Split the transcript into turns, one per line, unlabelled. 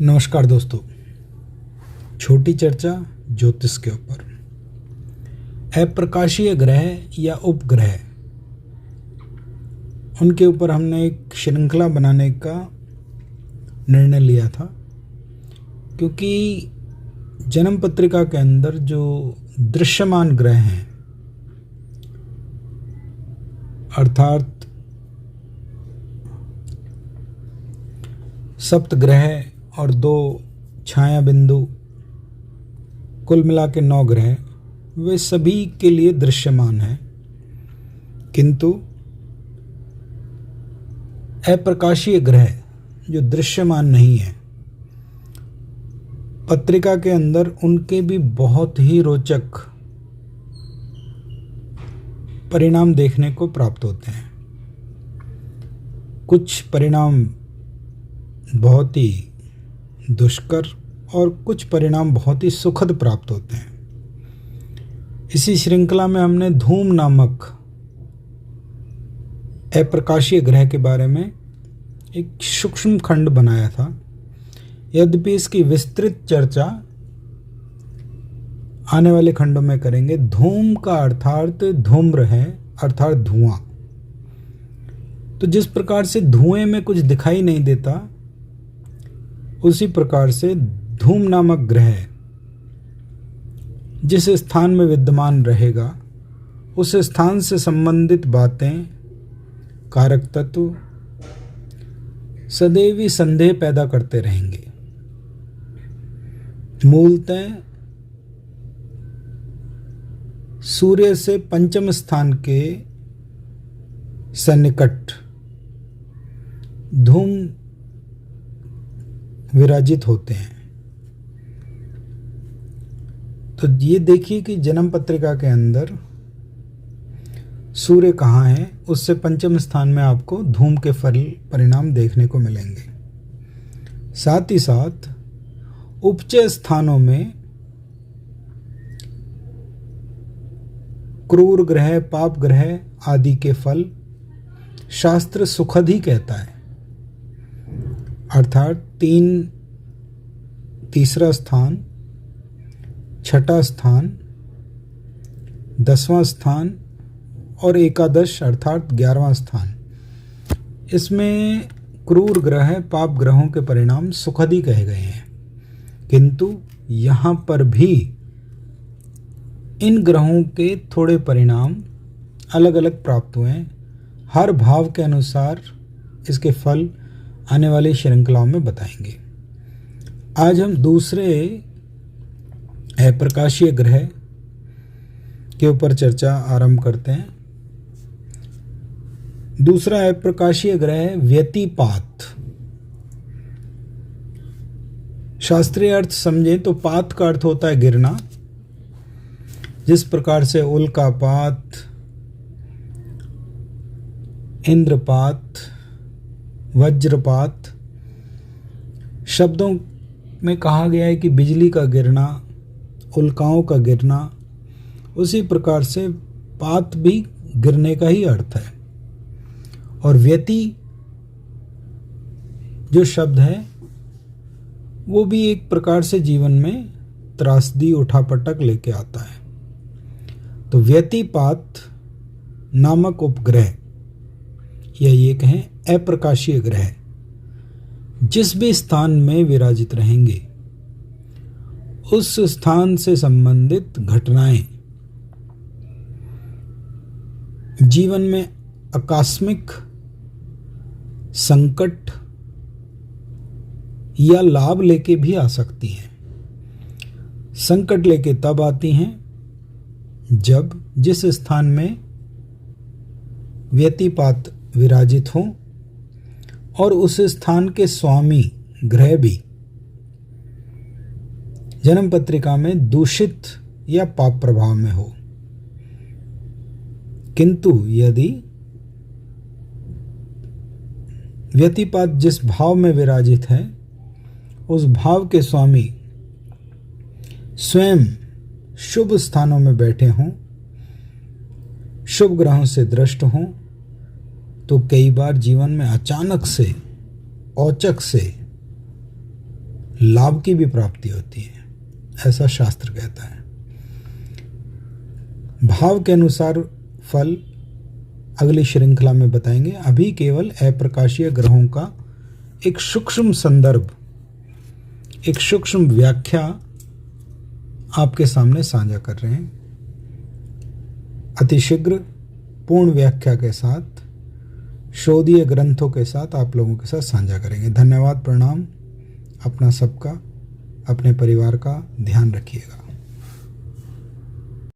नमस्कार दोस्तों। छोटी चर्चा ज्योतिष के ऊपर। अप्रकाशीय ग्रह या उपग्रह, उनके ऊपर हमने एक श्रृंखला बनाने का निर्णय लिया था, क्योंकि जन्म पत्रिका के अंदर जो दृश्यमान ग्रह हैं, अर्थात सप्त ग्रह और 2 छाया बिंदु, कुल मिला के 9 ग्रह, वे सभी के लिए दृश्यमान हैं, किंतु अप्रकाशीय ग्रह जो दृश्यमान नहीं है, पत्रिका के अंदर उनके भी बहुत ही रोचक परिणाम देखने को प्राप्त होते हैं। कुछ परिणाम बहुत ही दुष्कर और कुछ परिणाम बहुत ही सुखद प्राप्त होते हैं। इसी श्रृंखला में हमने धूम नामक अप्रकाशीय ग्रह के बारे में एक सूक्ष्म खंड बनाया था। यद्यपि इसकी विस्तृत चर्चा आने वाले खंडों में करेंगे। धूम का अर्थात धूम्र है, अर्थात धुआं। तो जिस प्रकार से धुएं में कुछ दिखाई नहीं देता, उसी प्रकार से धूम नामक ग्रह जिस स्थान में विद्यमान रहेगा, उस स्थान से संबंधित बातें, कारक तत्व सदैव ही संदेह पैदा करते रहेंगे। मूलतः सूर्य से पंचम स्थान के सन्निकट धूम विराजित होते हैं। तो ये देखिए कि जन्म पत्रिका के अंदर सूर्य कहाँ है, उससे पंचम स्थान में आपको धूम के फल परिणाम देखने को मिलेंगे। साथ ही साथ उपचय स्थानों में क्रूर ग्रह, पाप ग्रह आदि के फल शास्त्र सुखद ही कहता है। अर्थात तीसरा स्थान, छठा स्थान, 10वां स्थान और एकादश अर्थात 11वां स्थान, इसमें क्रूर ग्रह, पाप ग्रहों के परिणाम सुखद ही कहे गए हैं। किंतु यहाँ पर भी इन ग्रहों के थोड़े परिणाम अलग अलग प्राप्त हुए हैं। हर भाव के अनुसार इसके फल आने वाली श्रृंखलाओं में बताएंगे। आज हम दूसरे अप्रकाशीय ग्रह के ऊपर चर्चा आरंभ करते हैं। दूसरा अप्रकाशीय ग्रह है व्यतिपात। शास्त्रीय अर्थ समझें तो पात का अर्थ होता है गिरना। जिस प्रकार से उल्कापात, इंद्रपात, वज्रपात शब्दों में कहा गया है कि बिजली का गिरना, उल्काओं का गिरना, उसी प्रकार से पात भी गिरने का ही अर्थ है। और व्यति जो शब्द है वो भी एक प्रकार से जीवन में त्रासदी, उठापटक लेके आता है। तो व्यतिपात नामक उपग्रह या ये कहें अप्रकाशीय ग्रह जिस भी स्थान में विराजित रहेंगे, उस स्थान से संबंधित घटनाएं जीवन में आकस्मिक संकट या लाभ लेके भी आ सकती हैं। संकट लेके तब आती हैं जब जिस स्थान में व्यतिपात विराजित हो और उस स्थान के स्वामी ग्रह भी जन्म पत्रिका में दूषित या पाप प्रभाव में हो। किंतु यदि व्यतिपात जिस भाव में विराजित है, उस भाव के स्वामी स्वयं शुभ स्थानों में बैठे हों, शुभ ग्रहों से दृष्ट हों, तो कई बार जीवन में अचानक से औचक से लाभ की भी प्राप्ति होती है, ऐसा शास्त्र कहता है। भाव के अनुसार फल अगली श्रृंखला में बताएंगे। अभी केवल अप्रकाशीय ग्रहों का एक सूक्ष्म संदर्भ, एक सूक्ष्म व्याख्या आपके सामने साझा कर रहे हैं। अतिशीघ्र पूर्ण व्याख्या के साथ, शोधीय ग्रंथों के साथ आप लोगों के साथ साझा करेंगे। धन्यवाद, प्रणाम। अपना सबका, अपने परिवार का ध्यान रखिएगा।